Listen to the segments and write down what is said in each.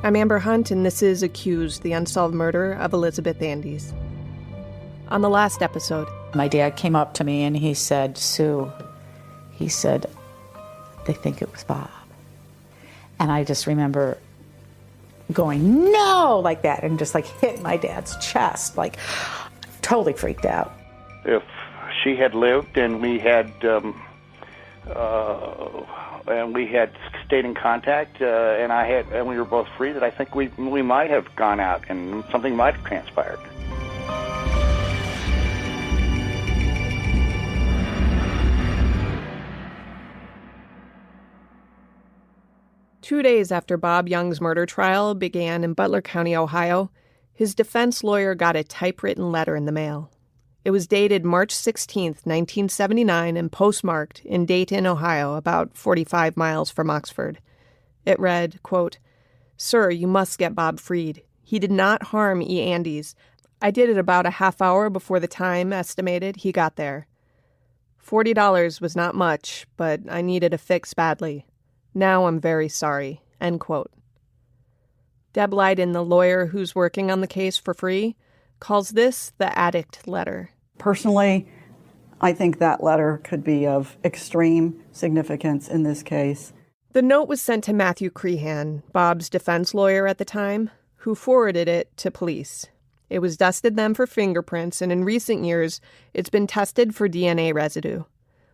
I'm Amber Hunt, and this is Accused, the unsolved murder of Elizabeth Andes. On the last episode, my dad came up to me and he said, Sue, he said, they think it was Bob. And I just remember going, no, like that, and just like hit my dad's chest, like totally freaked out. If she had lived and we had stayed in contact, and we were both free, that I think we might have gone out and something might have transpired. Two days after Bob Young's murder trial began in Butler County, Ohio, his defense lawyer got a typewritten letter in the mail. It was dated March 16, 1979, and postmarked in Dayton, Ohio, about 45 miles from Oxford. It read, quote, "Sir, you must get Bob freed. He did not harm E. Andes. I did it about a half hour before the time estimated he got there. $40 was not much, but I needed a fix badly. Now I'm very sorry," end quote. Deb Leiden, the lawyer who's working on the case for free, calls this the addict letter. Personally, I think that letter could be of extreme significance in this case. The note was sent to Matthew Crehan, Bob's defense lawyer at the time, who forwarded it to police. It was dusted then for fingerprints, and in recent years, it's been tested for DNA residue.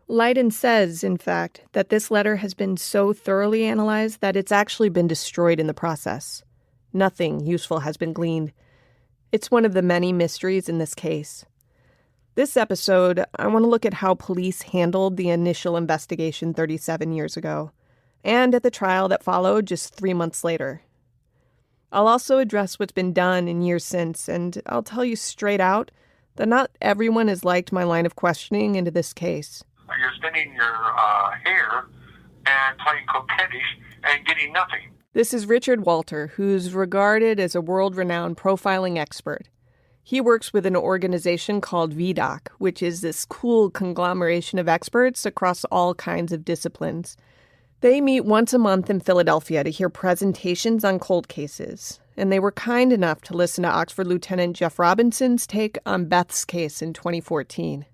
Leiden says, in fact, that this letter has been so thoroughly analyzed that it's actually been destroyed in the process. Nothing useful has been gleaned. It's one of the many mysteries in this case. This episode, I want to look at how police handled the initial investigation 37 years ago, and at the trial that followed just 3 months later. I'll also address what's been done in years since, and I'll tell you straight out that not everyone has liked my line of questioning into this case. You're spinning your hair and playing coquettish and getting nothing. This is Richard Walter, who's regarded as a world-renowned profiling expert. He works with an organization called VDOC, which is this cool conglomeration of experts across all kinds of disciplines. They meet once a month in Philadelphia to hear presentations on cold cases, and they were kind enough to listen to Oxford Lieutenant Jeff Robinson's take on Beth's case in 2014.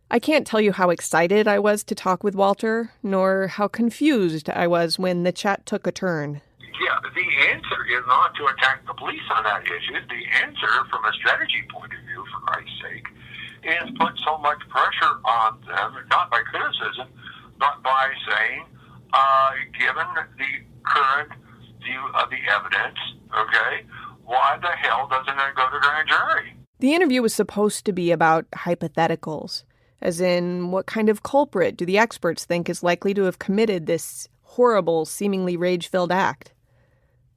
I can't tell you how excited I was to talk with Walter, nor how confused I was when the chat took a turn. Yeah, the answer is not to attack the police on that issue. The answer, from a strategy point of view, for Christ's sake, is put so much pressure on them, not by criticism, but by saying, given the current view of the evidence, okay, why the hell doesn't it go to grand jury? The interview was supposed to be about hypotheticals, as in, what kind of culprit do the experts think is likely to have committed this horrible, seemingly rage-filled act?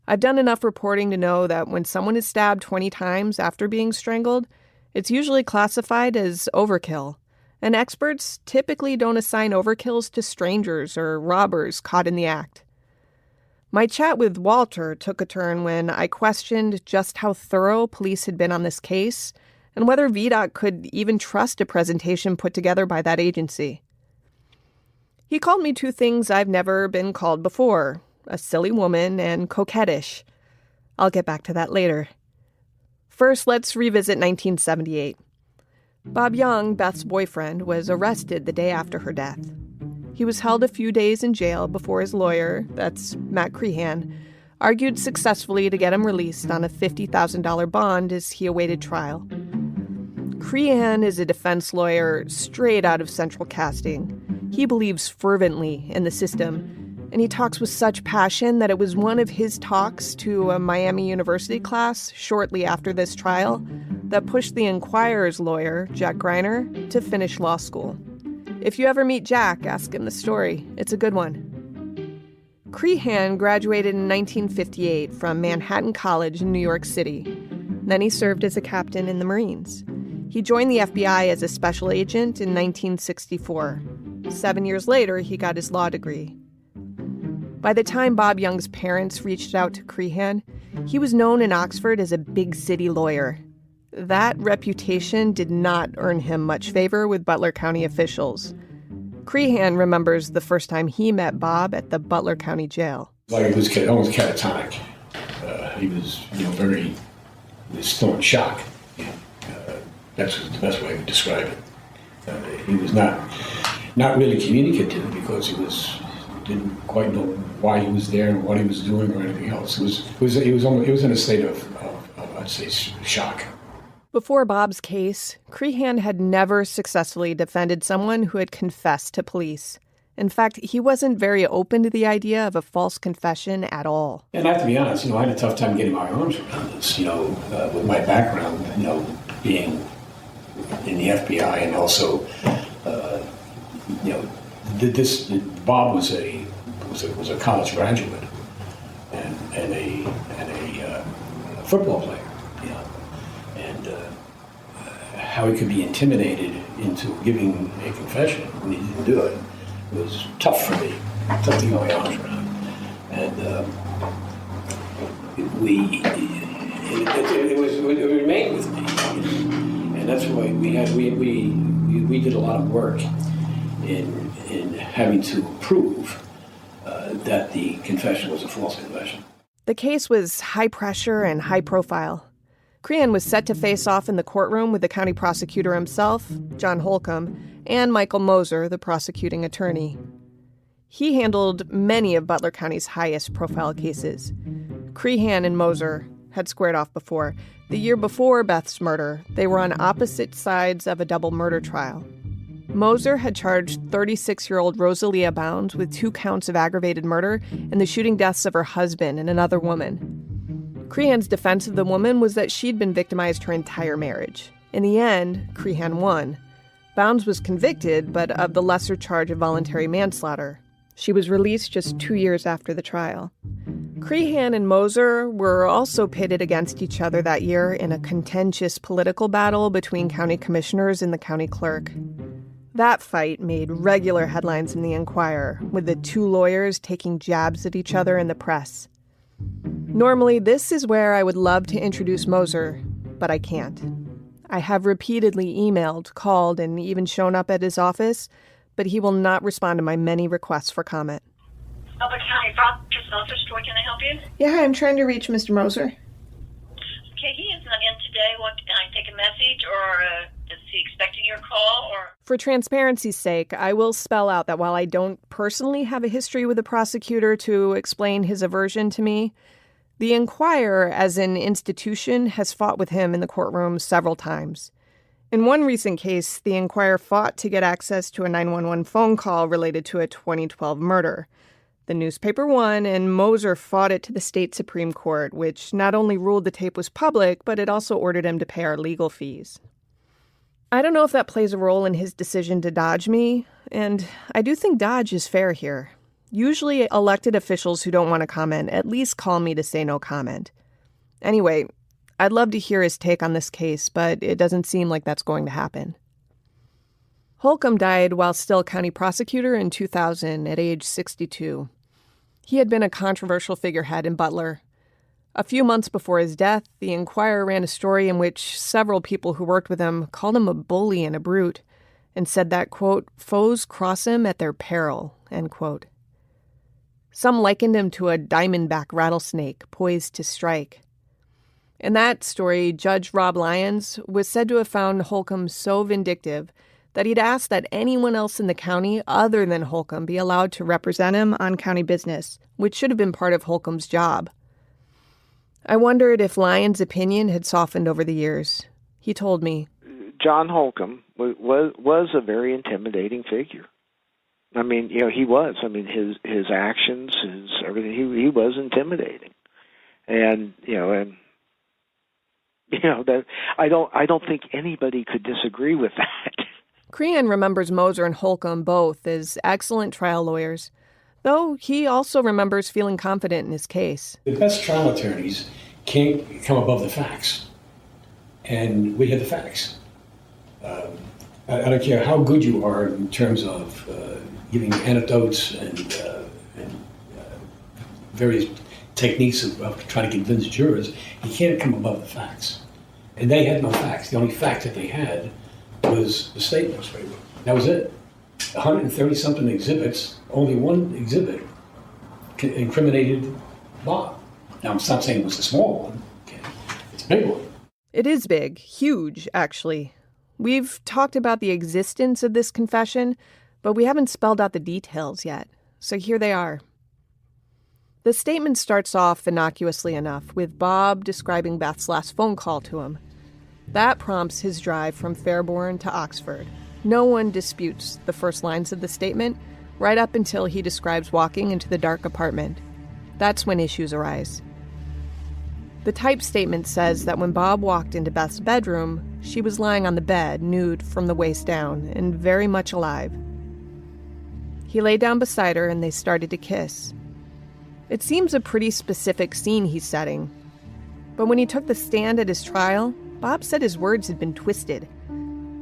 I've done enough reporting to know that when someone is stabbed 20 times after being strangled, it's usually classified as overkill, and experts typically don't assign overkills to strangers or robbers caught in the act. My chat with Walter took a turn when I questioned just how thorough police had been on this case and whether VDOC could even trust a presentation put together by that agency. He called me two things I've never been called before: a silly woman and coquettish. I'll get back to that later. First, let's revisit 1978. Bob Young, Beth's boyfriend, was arrested the day after her death. He was held a few days in jail before his lawyer, that's Matt Crehan, argued successfully to get him released on a $50,000 bond as he awaited trial. Crehan is a defense lawyer straight out of Central Casting. He believes fervently in the system, and he talks with such passion that it was one of his talks to a Miami University class shortly after this trial that pushed the Enquirer's lawyer, Jack Greiner, to finish law school. If you ever meet Jack, ask him the story. It's a good one. Crehan graduated in 1958 from Manhattan College in New York City. Then he served as a captain in the Marines. He joined the FBI as a special agent in 1964. 7 years later, he got his law degree. By the time Bob Young's parents reached out to Crehan, he was known in Oxford as a big city lawyer. That reputation did not earn him much favor with Butler County officials. Crehan remembers the first time he met Bob at the Butler County Jail. Like it was almost catatonic. he was, he was still in shock. That's the best way I would describe it. He was not really communicative because he didn't quite know why he was there and what he was doing or anything else. He was in a state of I'd say shock. Before Bob's case, Crehan had never successfully defended someone who had confessed to police. In fact, he wasn't very open to the idea of a false confession at all. And I have to be honest, I had a tough time getting my arms around this, with my background, being in the FBI and also, Bob was a college graduate and a football player, and how he could be intimidated into giving a confession when he didn't do it was tough for me, tough to get my arms around, and it remained with me, and that's why we did a lot of work in having to prove that the confession was a false confession. The case was high pressure and high profile. Crehan was set to face off in the courtroom with the county prosecutor himself, John Holcomb, and Michael Moser, the prosecuting attorney. He handled many of Butler County's highest profile cases. Crehan and Moser had squared off before. The year before Beth's murder, they were on opposite sides of a double murder trial. Moser had charged 36-year-old Rosalia Bounds with 2 counts of aggravated murder and the shooting deaths of her husband and another woman. Crehan's defense of the woman was that she'd been victimized her entire marriage. In the end, Crehan won. Bounds was convicted, but of the lesser charge of voluntary manslaughter. She was released just 2 years after the trial. Crehan and Moser were also pitted against each other that year in a contentious political battle between county commissioners and the county clerk. That fight made regular headlines in the Enquirer, with the 2 lawyers taking jabs at each other in the press. Normally, this is where I would love to introduce Moser, but I can't. I have repeatedly emailed, called, and even shown up at his office, but he will not respond to my many requests for comment. Butler County Prosecutor's Office, Troy, can I help you? Yeah, I'm trying to reach Mr. Moser. Okay, he is not in today. What, can I take a message, or is he expecting your call, or? For transparency's sake, I will spell out that while I don't personally have a history with the prosecutor to explain his aversion to me, the Enquirer, as an institution, has fought with him in the courtroom several times. In one recent case, the Enquirer fought to get access to a 911 phone call related to a 2012 murder. The newspaper won, and Moser fought it to the state Supreme Court, which not only ruled the tape was public, but it also ordered him to pay our legal fees. I don't know if that plays a role in his decision to dodge me, and I do think dodge is fair here. Usually, elected officials who don't want to comment at least call me to say no comment. Anyway, I'd love to hear his take on this case, but it doesn't seem like that's going to happen. Holcomb died while still county prosecutor in 2000 at age 62. He had been a controversial figurehead in Butler. A few months before his death, the Enquirer ran a story in which several people who worked with him called him a bully and a brute, and said that, quote, foes cross him at their peril, end quote. Some likened him to a diamondback rattlesnake poised to strike. In that story, Judge Rob Lyons was said to have found Holcomb so vindictive that he'd asked that anyone else in the county other than Holcomb be allowed to represent him on county business, which should have been part of Holcomb's job. I wondered if Lyons' opinion had softened over the years. He told me, John Holcomb was a very intimidating figure. I mean, he was. I mean, his actions, his everything. He was intimidating, and that I don't think anybody could disagree with that. Crehan remembers Moser and Holcomb both as excellent trial lawyers, though he also remembers feeling confident in his case. The best trial attorneys can't come above the facts, and we had the facts. I don't care how good you are in terms of giving anecdotes and various techniques of trying to convince jurors, you can't come above the facts. And they had no facts. The only fact that they had was the statements. That was it. 130-something exhibits, only one exhibit incriminated Bob. Now, I'm not saying it was a small one. Okay. It's a big one. It is big, huge, actually. We've talked about the existence of this confession, but we haven't spelled out the details yet. So here they are. The statement starts off innocuously enough, with Bob describing Beth's last phone call to him. That prompts his drive from Fairborn to Oxford. No one disputes the first lines of the statement, right up until he describes walking into the dark apartment. That's when issues arise. The typed statement says that when Bob walked into Beth's bedroom, she was lying on the bed, nude from the waist down, and very much alive. He lay down beside her and they started to kiss. It seems a pretty specific scene he's setting. But when he took the stand at his trial, Bob said his words had been twisted.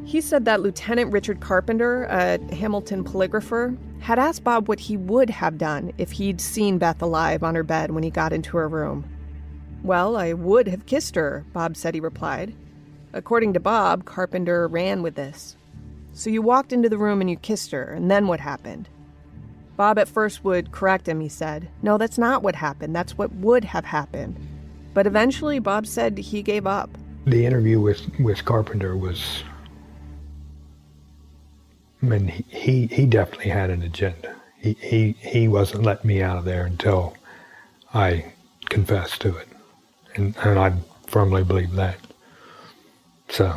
He said that Lieutenant Richard Carpenter, a Hamilton polygrapher, had asked Bob what he would have done if he'd seen Beth alive on her bed when he got into her room. "Well, I would have kissed her," Bob said he replied. According to Bob, Carpenter ran with this. "So you walked into the room and you kissed her, and then what happened?" Bob at first would correct him, he said. "No, that's not what happened. That's what would have happened." But eventually, Bob said he gave up. The interview with Carpenter was, I mean, he definitely had an agenda. He wasn't letting me out of there until I confessed to it. And I firmly believe that. So.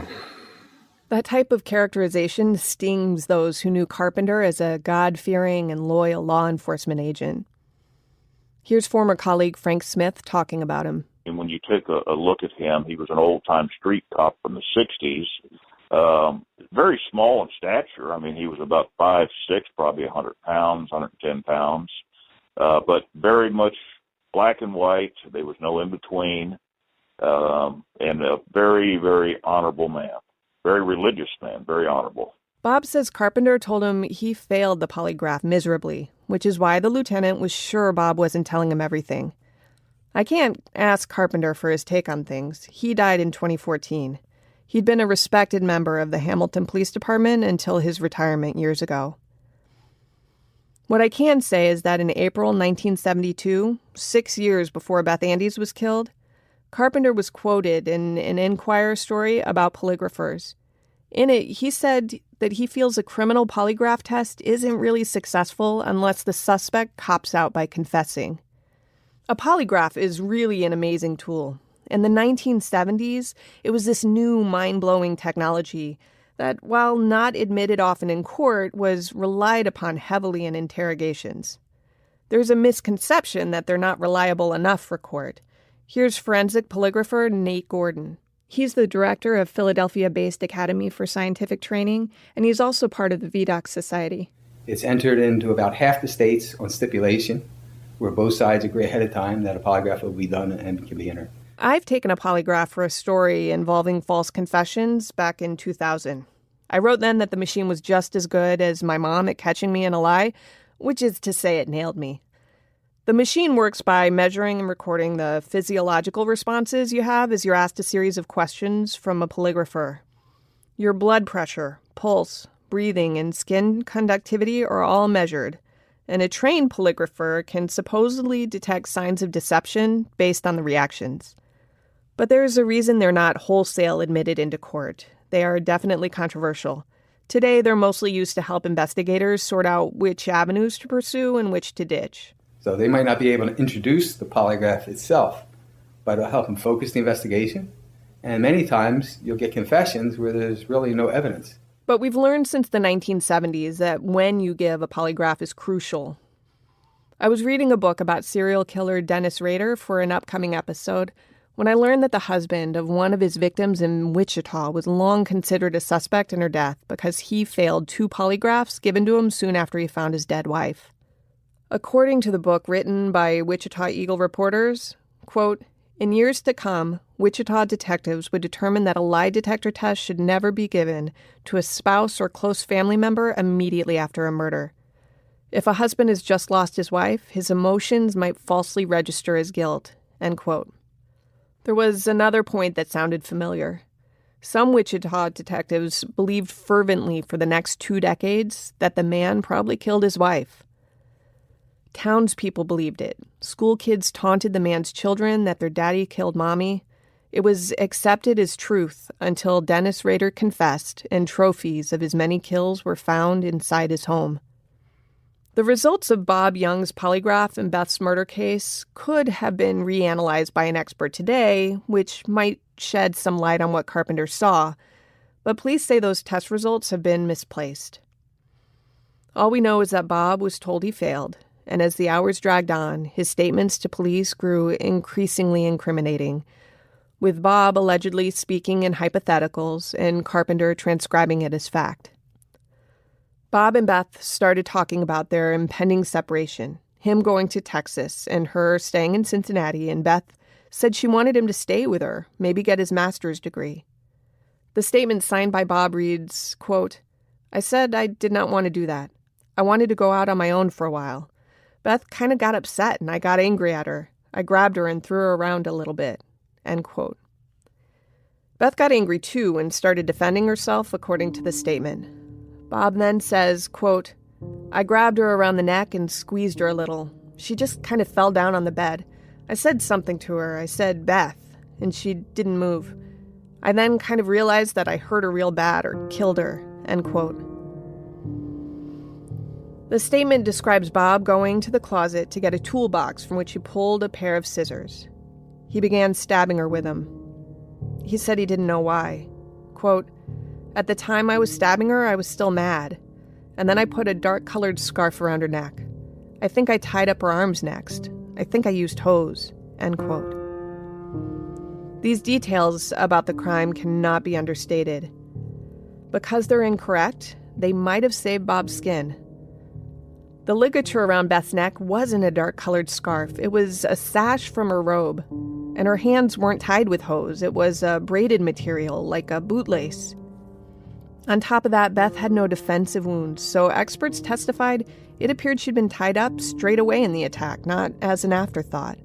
That type of characterization stings those who knew Carpenter as a God-fearing and loyal law enforcement agent. Here's former colleague Frank Smith talking about him. And when you take a look at him, he was an old-time street cop from the 60s. Very small in stature. I mean, he was about 5'6", probably 100 pounds, 110 pounds. But very much black and white. There was no in-between. And a very, very honorable man. Very religious man, very honorable. Bob says Carpenter told him he failed the polygraph miserably, which is why the lieutenant was sure Bob wasn't telling him everything. I can't ask Carpenter for his take on things. He died in 2014. He'd been a respected member of the Hamilton Police Department until his retirement years ago. What I can say is that in April 1972, 6 years before Beth Andes was killed, Carpenter was quoted in an Enquirer story about polygraphers. In it, he said that he feels a criminal polygraph test isn't really successful unless the suspect cops out by confessing. A polygraph is really an amazing tool. In the 1970s, it was this new mind-blowing technology that, while not admitted often in court, was relied upon heavily in interrogations. There's a misconception that they're not reliable enough for court. Here's forensic polygrapher Nate Gordon. He's the director of Philadelphia-based Academy for Scientific Training, and he's also part of the VDOC Society. It's entered into about half the states on stipulation, where both sides agree ahead of time that a polygraph will be done and can be entered. I've taken a polygraph for a story involving false confessions back in 2000. I wrote then that the machine was just as good as my mom at catching me in a lie, which is to say it nailed me. The machine works by measuring and recording the physiological responses you have as you're asked a series of questions from a polygrapher. Your blood pressure, pulse, breathing, and skin conductivity are all measured, and a trained polygrapher can supposedly detect signs of deception based on the reactions. But there's a reason they're not wholesale admitted into court. They are definitely controversial. Today, they're mostly used to help investigators sort out which avenues to pursue and which to ditch. So they might not be able to introduce the polygraph itself, but it'll help them focus the investigation. And many times you'll get confessions where there's really no evidence. But we've learned since the 1970s that when you give a polygraph is crucial. I was reading a book about serial killer Dennis Rader for an upcoming episode when I learned that the husband of one of his victims in Wichita was long considered a suspect in her death because he failed 2 polygraphs given to him soon after he found his dead wife. According to the book written by Wichita Eagle reporters, quote, "In years to come, Wichita detectives would determine that a lie detector test should never be given to a spouse or close family member immediately after a murder. If a husband has just lost his wife, his emotions might falsely register as guilt," end quote. There was another point that sounded familiar. Some Wichita detectives believed fervently for the next 2 decades that the man probably killed his wife. Townspeople believed it. School kids taunted the man's children that their daddy killed mommy. It was accepted as truth until Dennis Rader confessed and trophies of his many kills were found inside his home. The results of Bob Young's polygraph and Beth's murder case could have been reanalyzed by an expert today, which might shed some light on what Carpenter saw, but police say those test results have been misplaced. All we know is that Bob was told he failed, and as the hours dragged on, his statements to police grew increasingly incriminating, with Bob allegedly speaking in hypotheticals and Carpenter transcribing it as fact. Bob and Beth started talking about their impending separation, him going to Texas and her staying in Cincinnati, and Beth said she wanted him to stay with her, maybe get his master's degree. The statement signed by Bob reads, quote, "I said I did not want to do that. I wanted to go out on my own for a while. Beth kind of got upset and I got angry at her. I grabbed her and threw her around a little bit." End quote. Beth got angry too and started defending herself, according to the statement. Bob then says, quote, "I grabbed her around the neck and squeezed her a little. She just kind of fell down on the bed. I said something to her. I said, 'Beth,' and she didn't move. I then kind of realized that I hurt her real bad or killed her." End quote. The statement describes Bob going to the closet to get a toolbox from which he pulled a pair of scissors. He began stabbing her with them. He said he didn't know why. Quote, "At the time I was stabbing her, I was still mad. And then I put a dark-colored scarf around her neck. I think I tied up her arms next. I think I used hose." End quote. These details about the crime cannot be understated. Because they're incorrect, they might have saved Bob's skin. The ligature around Beth's neck wasn't a dark-colored scarf. It was a sash from her robe. And her hands weren't tied with hose. It was a braided material, like a bootlace. On top of that, Beth had no defensive wounds, so experts testified it appeared she'd been tied up straight away in the attack, not as an afterthought.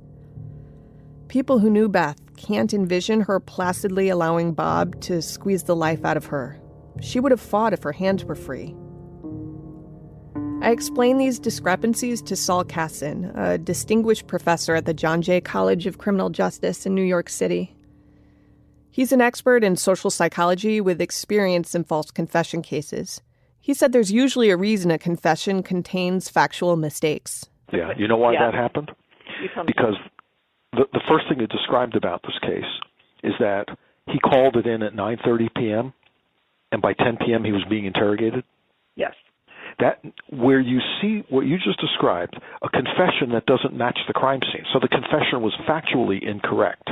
People who knew Beth can't envision her placidly allowing Bob to squeeze the life out of her. She would have fought if her hands were free. I explained these discrepancies to Saul Kassin, a distinguished professor at the John Jay College of Criminal Justice in New York City. He's an expert in social psychology with experience in false confession cases. He said there's usually a reason a confession contains factual mistakes. Yeah, you know why that happened? Because the first thing it described about this case is that he called it in at 9:30 p.m., and by 10 p.m. he was being interrogated. Yes. That where you see what you just described, a confession that doesn't match the crime scene. So the confession was factually incorrect.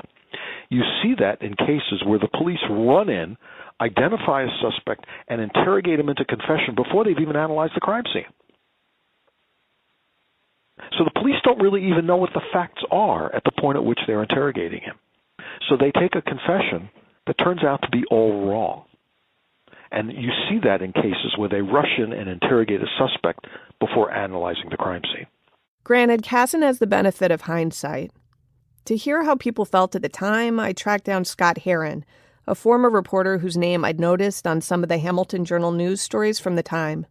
You see that in cases where the police run in, identify a suspect, and interrogate him into confession before they've even analyzed the crime scene. So the police don't really even know what the facts are at the point at which they're interrogating him. So they take a confession that turns out to be all wrong. And you see that in cases where they rush in and interrogate a suspect before analyzing the crime scene. Granted, Kassin has the benefit of hindsight. To hear how people felt at the time, I tracked down Scott Herron, a former reporter whose name I'd noticed on some of the Hamilton Journal news stories from the time.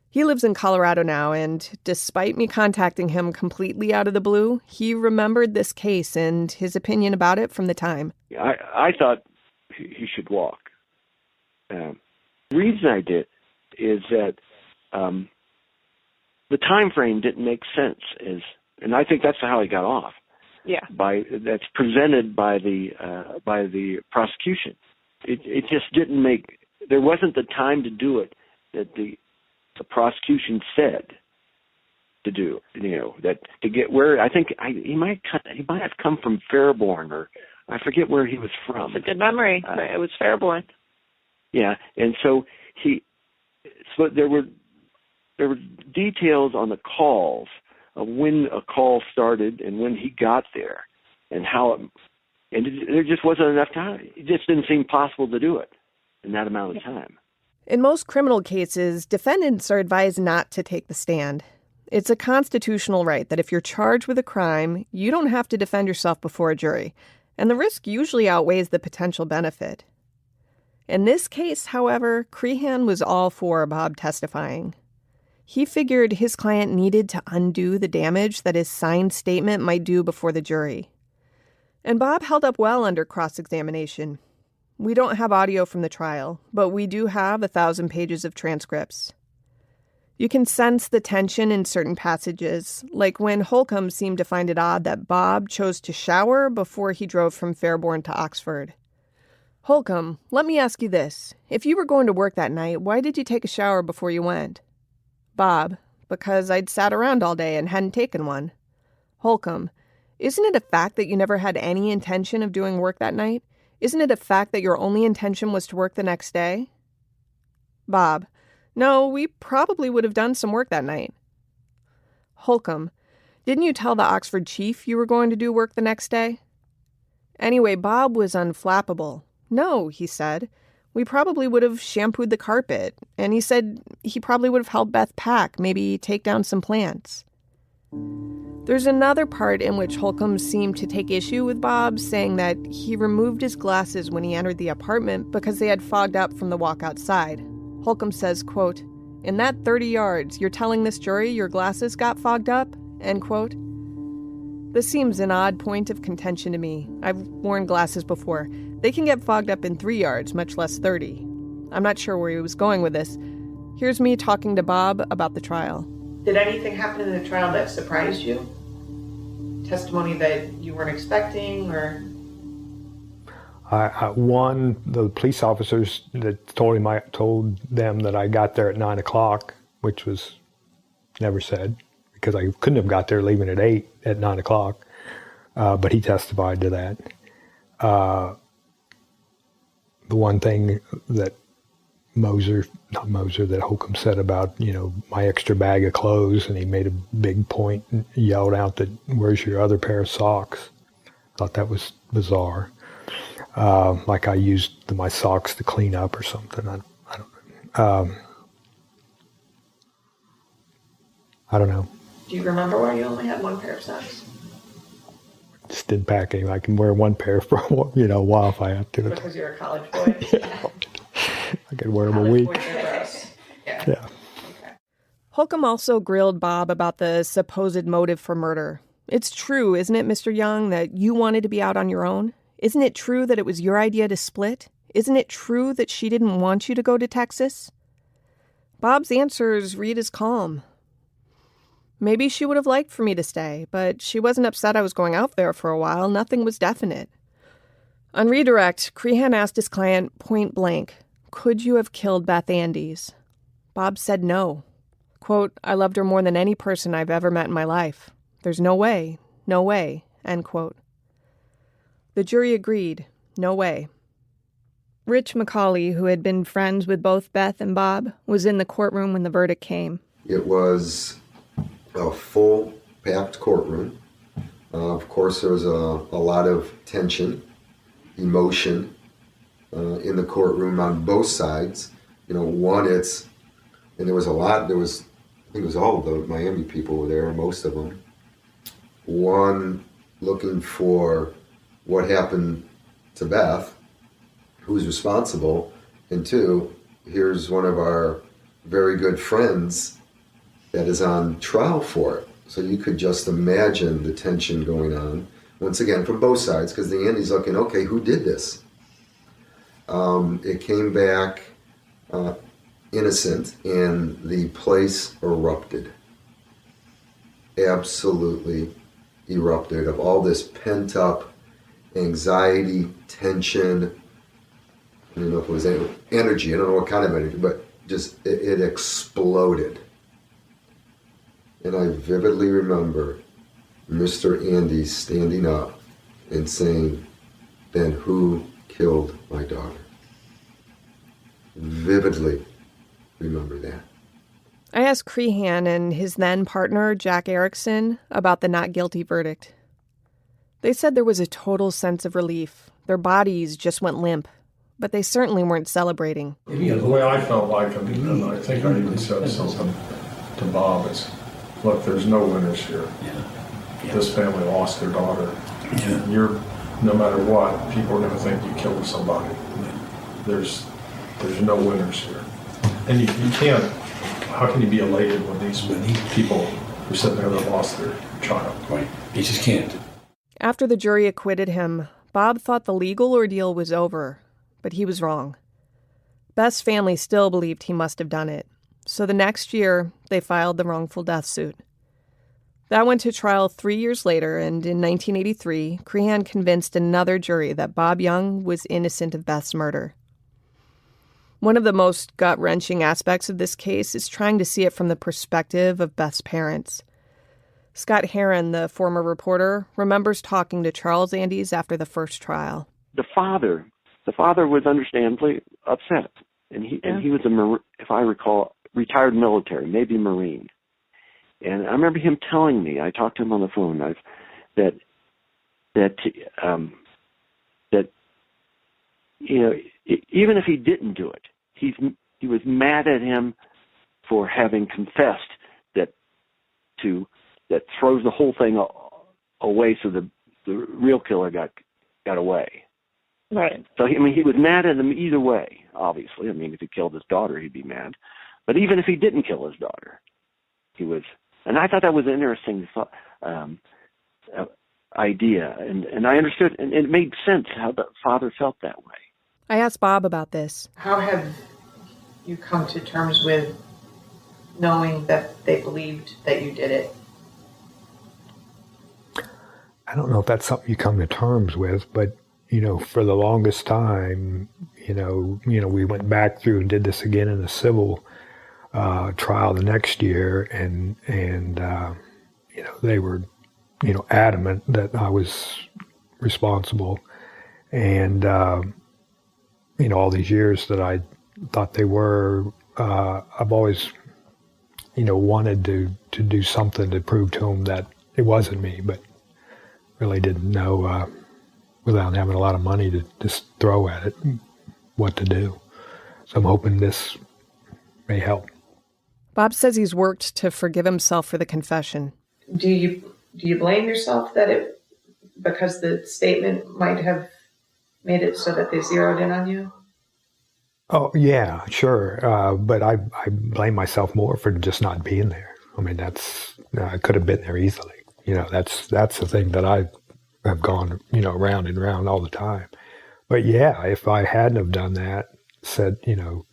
He lives in Colorado now, and despite me contacting him completely out of the blue, he remembered this case and his opinion about it from the time. I thought he should walk. The reason I did is that the time frame didn't make sense, and I think that's how he got off. Yeah. That's presented by the prosecution. It just didn't make. There wasn't the time to do it that the prosecution said to do. That to get where I think he might have come from Fairborn, or I forget where he was from. It's a good memory. It was Fairborn. Yeah, and so there were details on the calls of when a call started and when he got there, and there just wasn't enough time. It just didn't seem possible to do it in that amount of time. In most criminal cases, defendants are advised not to take the stand. It's a constitutional right that if you're charged with a crime, you don't have to defend yourself before a jury, and the risk usually outweighs the potential benefit. In this case, however, Crehan was all for Bob testifying. He figured his client needed to undo the damage that his signed statement might do before the jury. And Bob held up well under cross-examination. We don't have audio from the trial, but we do have 1,000 pages of transcripts. You can sense the tension in certain passages, like when Holcomb seemed to find it odd that Bob chose to shower before he drove from Fairborn to Oxford. Holcomb, let me ask you this. If you were going to work that night, why did you take a shower before you went? Bob, because I'd sat around all day and hadn't taken one. Holcomb, isn't it a fact that you never had any intention of doing work that night? Isn't it a fact that your only intention was to work the next day? Bob, no, we probably would have done some work that night. Holcomb, didn't you tell the Oxford chief you were going to do work the next day? Anyway, Bob was unflappable. No, he said. We probably would have shampooed the carpet. And he said he probably would have helped Beth pack, maybe take down some plants. There's another part in which Holcomb seemed to take issue with Bob, saying that he removed his glasses when he entered the apartment because they had fogged up from the walk outside. Holcomb says, quote, "In that 30 yards, you're telling this jury your glasses got fogged up?" End quote. This seems an odd point of contention to me. I've worn glasses before. They can get fogged up in 3 yards, much less 30. I'm not sure where he was going with this. Here's me talking to Bob about the trial. Did anything happen in the trial that surprised you? Testimony that you weren't expecting, or? One, the police officers that told them that I got there at 9 o'clock, which was never said, because I couldn't have got there leaving at 8 at 9 o'clock, but he testified to that. The one thing that that Holcomb said about, my extra bag of clothes, and he made a big point and yelled out that, "Where's your other pair of socks?" I thought that was bizarre. Like I used my socks to clean up or something. I don't know. Do you remember why you only had one pair of socks? Just didn't pack any. I can wear one pair for a while if I have to. Because you're a college boy? Yeah. I could wear them a week. Yeah. Okay. Holcomb also grilled Bob about the supposed motive for murder. It's true, isn't it, Mr. Young, that you wanted to be out on your own? Isn't it true that it was your idea to split? Isn't it true that she didn't want you to go to Texas? Bob's answers read as calm. Maybe she would have liked for me to stay, but she wasn't upset I was going out there for a while. Nothing was definite. On redirect, Crehan asked his client point blank, "Could you have killed Beth Andes?" Bob said no. Quote, "I loved her more than any person I've ever met in my life. There's no way, end quote. The jury agreed, no way. Rich McCauley, who had been friends with both Beth and Bob, was in the courtroom when the verdict came. It was a full packed courtroom. Of course, there was a lot of tension, emotion in the courtroom on both sides. And there was a lot, I think it was all of the Miami people were there, most of them. One, looking for what happened to Beth, who's responsible, and two, here's one of our very good friends that is on trial for it. So you could just imagine the tension going on, once again, from both sides, because the Andy's looking, okay, who did this? It came back innocent, and the place erupted. Absolutely erupted of all this pent-up anxiety, tension. I don't know if it was energy, I don't know what kind of energy, but just it exploded. And I vividly remember Mr. Andy standing up and saying, "Then who killed my daughter?" Vividly remember that. I asked Crehan and his then partner, Jack Erickson, about the not guilty verdict. They said there was a total sense of relief. Their bodies just went limp, but they certainly weren't celebrating. The way I felt like, and I think I even said something to Bob, is, look, there's no winners here. Yeah. This family lost their daughter. Yeah. No matter what, people are going to think you killed somebody. Yeah. There's no winners here. And you can't, how can you be elated when these people who sitting there that lost their child? Right. You just can't. After the jury acquitted him, Bob thought the legal ordeal was over, but he was wrong. Beth's family still believed he must have done it, so the next year they filed the wrongful death suit. That went to trial 3 years later, and in 1983, Crehan convinced another jury that Bob Young was innocent of Beth's murder. One of the most gut-wrenching aspects of this case is trying to see it from the perspective of Beth's parents. Scott Heron, the former reporter, remembers talking to Charles Andes after the first trial. The father was understandably upset, and he was if I recall, retired military, maybe Marine. And I remember him telling me, I talked to him on the phone, that you know, even if he didn't do it, he was mad at him for having confessed. That throws the whole thing away, so the real killer got away. Right. So he was mad at him either way. Obviously, I mean, if he killed his daughter, he'd be mad. But even if he didn't kill his daughter, he was. And I thought that was an interesting idea, and I understood, and it made sense how the father felt that way. I asked Bob about this. How have you come to terms with knowing that they believed that you did it? I don't know if that's something you come to terms with, but, you know, for the longest time, you know, we went back through and did this again in a civil trial the next year, and you know, they were, you know, adamant that I was responsible, and you know, all these years that I thought they were, I've always, you know, wanted to do something to prove to them that it wasn't me, but really didn't know, without having a lot of money to just throw at it, what to do. So I'm hoping this may help. Bob says he's worked to forgive himself for the confession. Do you blame yourself because the statement might have made it so that they zeroed in on you? Oh, yeah, sure. But I blame myself more for just not being there. I mean, I could have been there easily. You know, that's the thing that I have gone, you know, round and round all the time. But yeah, if I hadn't have done that, said, you know,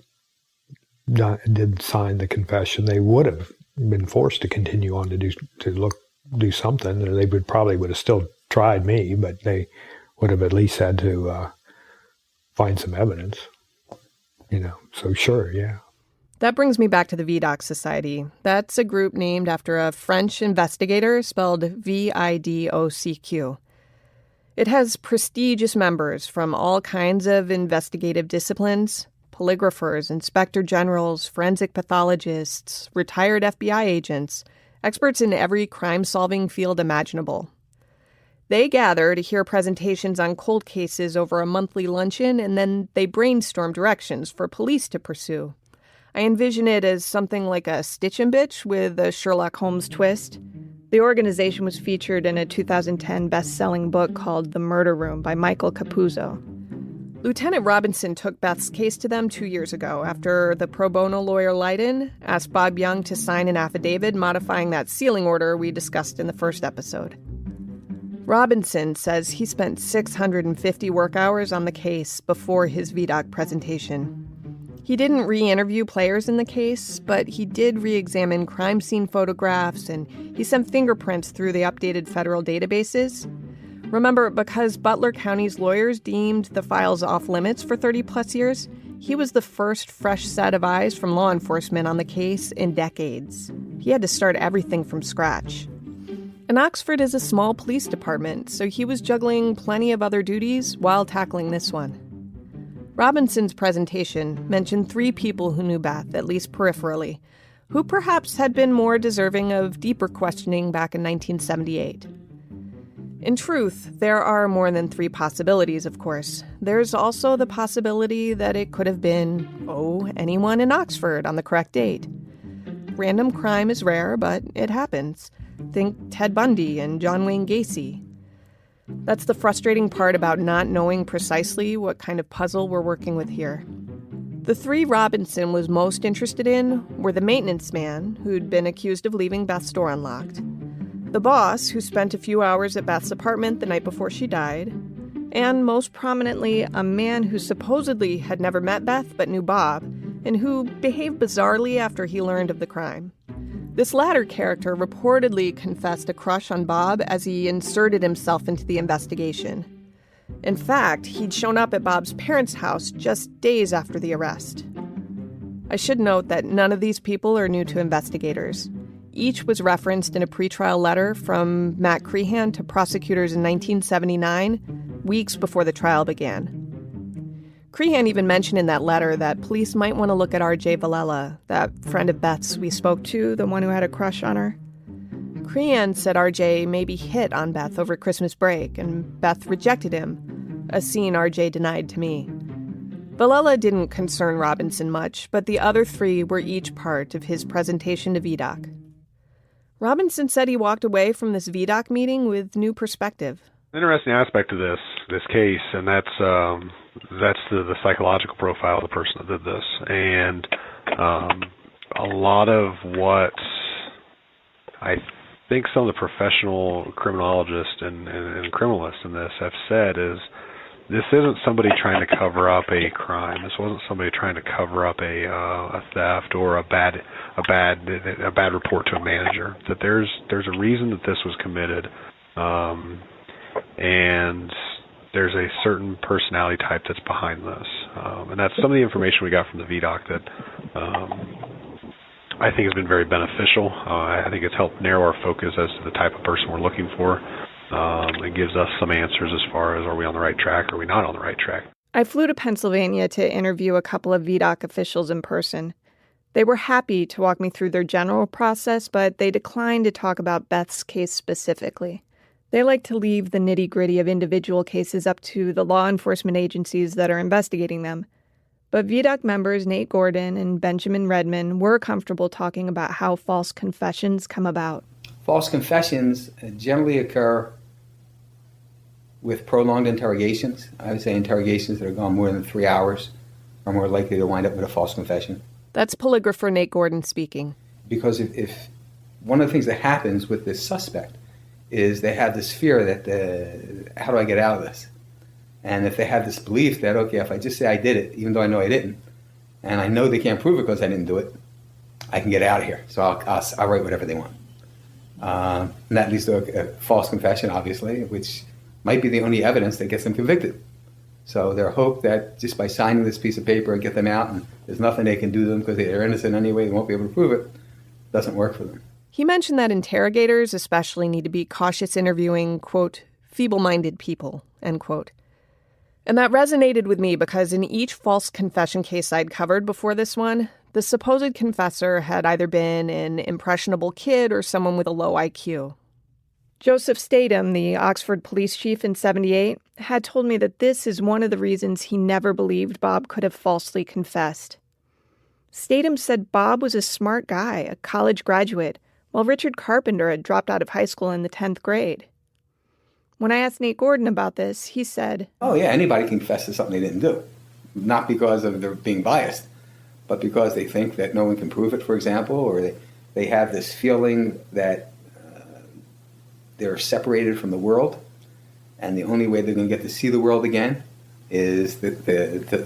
did sign the confession, they would have been forced to continue on to do something. They would have still tried me, but they would have at least had to find some evidence. You know, so sure, yeah. That brings me back to the VDOC Society. That's a group named after a French investigator spelled VIDOCQ. It has prestigious members from all kinds of investigative disciplines: polygraphers, inspector generals, forensic pathologists, retired FBI agents, experts in every crime-solving field imaginable. They gather to hear presentations on cold cases over a monthly luncheon, and then they brainstorm directions for police to pursue. I envision it as something like a Stitch and Bitch with a Sherlock Holmes twist. The organization was featured in a 2010 best-selling book called The Murder Room by Michael Capuzzo. Lieutenant Robinson took Beth's case to them 2 years ago after the pro bono lawyer Leiden asked Bob Young to sign an affidavit modifying that sealing order we discussed in the first episode. Robinson says he spent 650 work hours on the case before his VDOC presentation. He didn't re-interview players in the case, but he did re-examine crime scene photographs, and he sent fingerprints through the updated federal databases. Remember, because Butler County's lawyers deemed the files off-limits for 30-plus years, he was the first fresh set of eyes from law enforcement on the case in decades. He had to start everything from scratch. And Oxford is a small police department, so he was juggling plenty of other duties while tackling this one. Robinson's presentation mentioned 3 people who knew Beth, at least peripherally, who perhaps had been more deserving of deeper questioning back in 1978. In truth, there are more than 3 possibilities, of course. There's also the possibility that it could have been, anyone in Oxford on the correct date. Random crime is rare, but it happens. Think Ted Bundy and John Wayne Gacy. That's the frustrating part about not knowing precisely what kind of puzzle we're working with here. The three Robinson was most interested in were the maintenance man, who'd been accused of leaving Beth's door unlocked, the boss, who spent a few hours at Beth's apartment the night before she died, and most prominently, a man who supposedly had never met Beth but knew Bob, and who behaved bizarrely after he learned of the crime. This latter character reportedly confessed a crush on Bob as he inserted himself into the investigation. In fact, he'd shown up at Bob's parents' house just days after the arrest. I should note that none of these people are new to investigators. Each was referenced in a pretrial letter from Matt Crehan to prosecutors in 1979, weeks before the trial began. Crehan even mentioned in that letter that police might want to look at R.J. Valella, that friend of Beth's we spoke to, the one who had a crush on her. Crehan said R.J. maybe hit on Beth over Christmas break, and Beth rejected him, a scene R.J. denied to me. Valella didn't concern Robinson much, but the other three were each part of his presentation to VDOC. Robinson said he walked away from this VDOC meeting with new perspective. Interesting aspect of this case, and that's the psychological profile of the person that did this, and a lot of what I think some of the professional criminologists and criminalists in this have said is this isn't somebody trying to cover up a crime. This wasn't somebody trying to cover up a theft or a bad report to a manager. That there's a reason that this was committed. And there's a certain personality type that's behind this. And that's some of the information we got from the VDOC that I think has been very beneficial. I think it's helped narrow our focus as to the type of person we're looking for. It gives us some answers as far as, are we on the right track or are we not on the right track? I flew to Pennsylvania to interview a couple of VDOC officials in person. They were happy to walk me through their general process, but they declined to talk about Beth's case specifically. They like to leave the nitty-gritty of individual cases up to the law enforcement agencies that are investigating them. But VDOC members Nate Gordon and Benjamin Redman were comfortable talking about how false confessions come about. False confessions generally occur with prolonged interrogations. I would say interrogations that have gone more than 3 hours are more likely to wind up with a false confession. That's polygrapher Nate Gordon speaking. Because if one of the things that happens with this suspect is they have this fear that, how do I get out of this? And if they have this belief that, okay, if I just say I did it, even though I know I didn't, and I know they can't prove it because I didn't do it, I can get out of here. So I'll write whatever they want. And that leads to a false confession, obviously, which might be the only evidence that gets them convicted. So their hope that just by signing this piece of paper and get them out and there's nothing they can do to them because they're innocent anyway, they won't be able to prove it, doesn't work for them. He mentioned that interrogators especially need to be cautious interviewing, quote, feeble-minded people, end quote. And that resonated with me because in each false confession case I'd covered before this one, the supposed confessor had either been an impressionable kid or someone with a low IQ. Joseph Statham, the Oxford police chief in '78, had told me that this is one of the reasons he never believed Bob could have falsely confessed. Statham said Bob was a smart guy, a college graduate, while Richard Carpenter had dropped out of high school in the 10th grade. When I asked Nate Gordon about this, he said, oh yeah, anybody can confess to something they didn't do. Not because of their being biased, but because they think that no one can prove it, for example, or they have this feeling that they're separated from the world, and the only way they're going to get to see the world again is to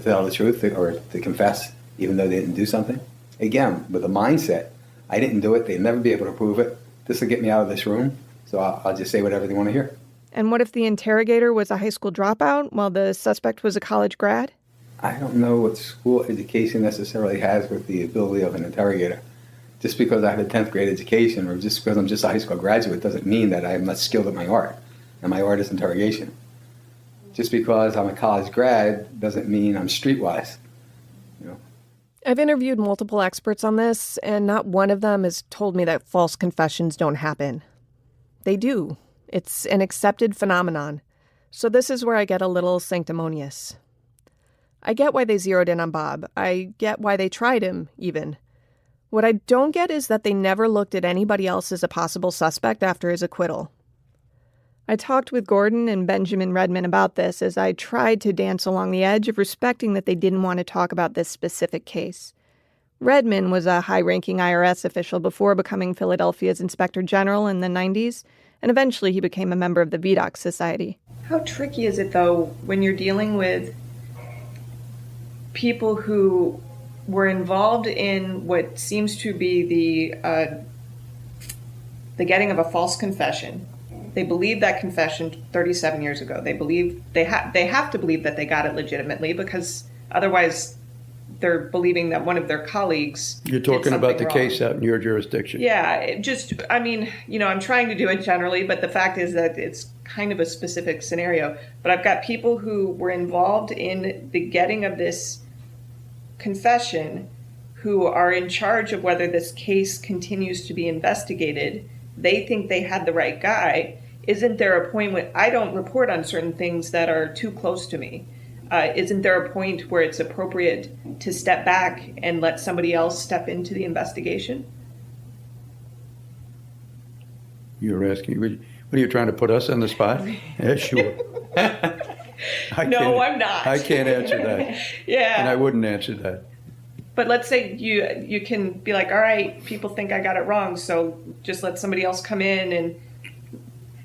tell the truth or to confess, even though they didn't do something. Again, with the mindset, I didn't do it, they'll never be able to prove it, this will get me out of this room, so I'll just say whatever they want to hear. And what if the interrogator was a high school dropout while the suspect was a college grad? I don't know what school education necessarily has with the ability of an interrogator. Just because I have a 10th grade education or just because I'm just a high school graduate doesn't mean that I'm not skilled at my art, and my art is interrogation. Just because I'm a college grad doesn't mean I'm streetwise. I've interviewed multiple experts on this, and not one of them has told me that false confessions don't happen. They do. It's an accepted phenomenon. So this is where I get a little sanctimonious. I get why they zeroed in on Bob. I get why they tried him, even. What I don't get is that they never looked at anybody else as a possible suspect after his acquittal. I talked with Gordon and Benjamin Redman about this as I tried to dance along the edge of respecting that they didn't want to talk about this specific case. Redman was a high-ranking IRS official before becoming Philadelphia's Inspector General in the 90s, and eventually he became a member of the VDOC Society. How tricky is it, though, when you're dealing with people who were involved in what seems to be the getting of a false confession? They believe that confession 37 years ago. They believe they have to believe that they got it legitimately, because otherwise they're believing that one of their colleagues. You're talking about the wrong. case out in your jurisdiction. Yeah, I'm trying to do it generally, but the fact is that it's kind of a specific scenario. But I've got people who were involved in the getting of this confession who are in charge of whether this case continues to be investigated. They think they had the right guy. Isn't there a point when I don't report on certain things that are too close to me? Isn't there a point where it's appropriate to step back and let somebody else step into the investigation? You're asking, what are you trying to put us on the spot? Yeah, sure. No, I'm not. I can't answer that. Yeah. And I wouldn't answer that. But let's say you can be like, all right, people think I got it wrong, so just let somebody else come in, and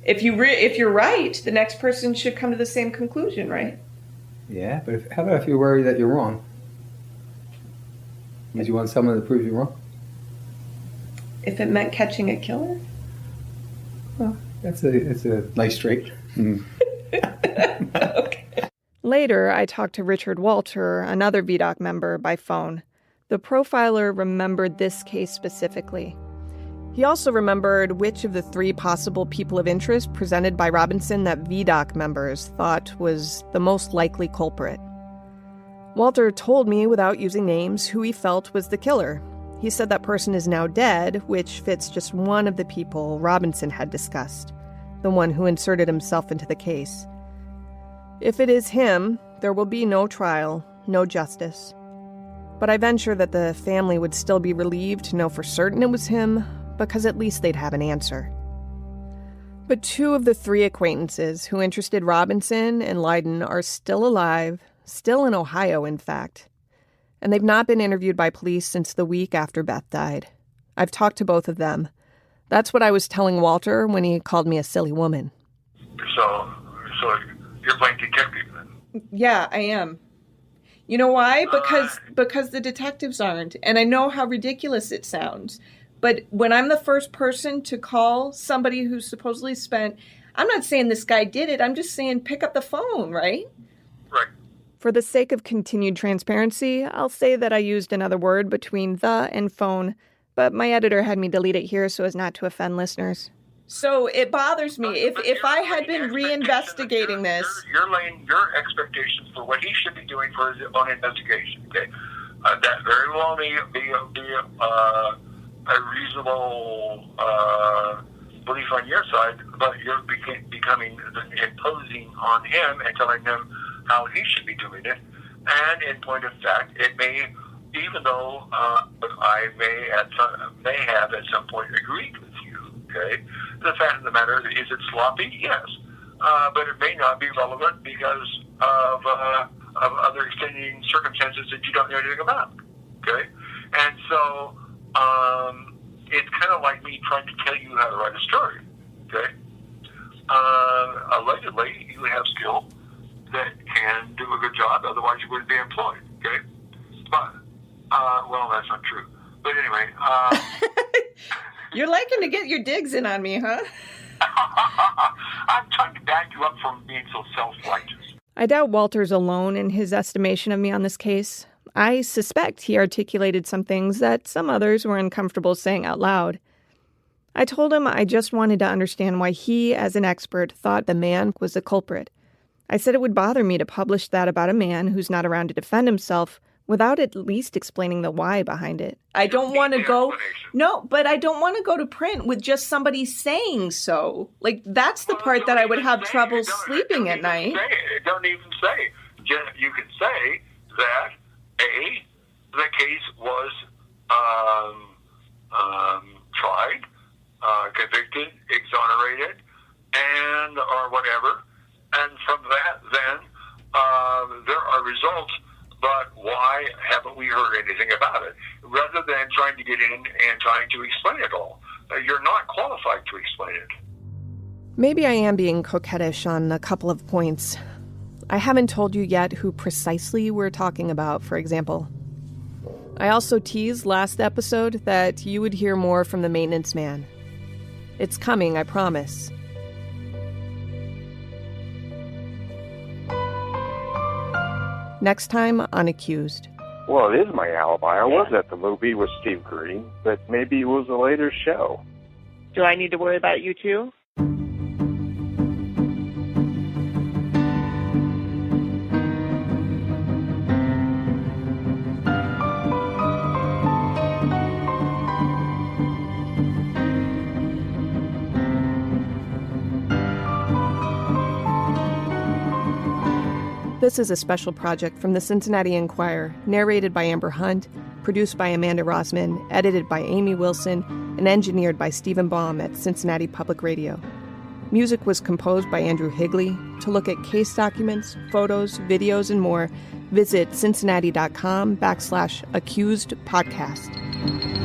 if you're right, the next person should come to the same conclusion, right? Yeah, but how about if you're worried that you're wrong? Would you want someone to prove you wrong? If it meant catching a killer? Well, it's a nice trait. Mm. Later, I talked to Richard Walter, another VDOC member, by phone. The profiler remembered this case specifically. He also remembered which of the 3 possible people of interest presented by Robinson that VDOC members thought was the most likely culprit. Walter told me, without using names, who he felt was the killer. He said that person is now dead, which fits just one of the people Robinson had discussed, the one who inserted himself into the case. If it is him, there will be no trial, no justice. But I venture that the family would still be relieved to know for certain it was him, because at least they'd have an answer. But 2 of the 3 acquaintances who interested Robinson and Lydon are still alive, still in Ohio, in fact. And they've not been interviewed by police since the week after Beth died. I've talked to both of them. That's what I was telling Walter when he called me a silly woman. So you're playing detective then? Yeah, I am. You know why? Because the detectives aren't. And I know how ridiculous it sounds. But when I'm the first person to call somebody who's supposedly spent, I'm not saying this guy did it. I'm just saying pick up the phone, right? Right. For the sake of continued transparency, I'll say that I used another word between the and phone, but my editor had me delete it here so as not to offend listeners. So it bothers me. If I had been reinvestigating this... You're laying your expectations for what he should be doing for his own investigation, okay? That very well may be a reasonable belief on your side, but you're becoming imposing on him and telling him how he should be doing it. And in point of fact, it may, even though I may have at some point agreed with you, okay, the fact of the matter is it sloppy? Yes. But it may not be relevant because of other extenuating circumstances that you don't know anything about, okay? And so it's kind of like me trying to tell you how to write a story, okay? Allegedly, you have skill that can do a good job, otherwise you wouldn't be employed, okay? But, well, that's not true. But anyway... You're liking to get your digs in on me, huh? I'm trying to back you up from being so self-righteous. I doubt Walter's alone in his estimation of me on this case. I suspect he articulated some things that some others were uncomfortable saying out loud. I told him I just wanted to understand why he, as an expert, thought the man was the culprit. I said it would bother me to publish that about a man who's not around to defend himself without at least explaining the why behind it. I don't want to go... No, but I don't want to go to print with just somebody saying so. Like, that's the part that I would have trouble sleeping at night. Don't even say. You can say that, A, the case was tried, convicted, exonerated, and or whatever, and from that then there are results. But why haven't we heard anything about it? Rather than trying to get in and trying to explain it all, you're not qualified to explain it. Maybe I am being coquettish on a couple of points. I haven't told you yet who precisely we're talking about, for example. I also teased last episode that you would hear more from the maintenance man. It's coming, I promise. Next time on Accused. Well, it is my alibi. I was at the movie with Steve Green, but maybe it was a later show. Do I need to worry about you too? This is a special project from the Cincinnati Enquirer, narrated by Amber Hunt, produced by Amanda Rosman, edited by Amy Wilson, and engineered by Stephen Baum at Cincinnati Public Radio. Music was composed by Andrew Higley. To look at case documents, photos, videos, and more, visit cincinnati.com/accusedpodcast.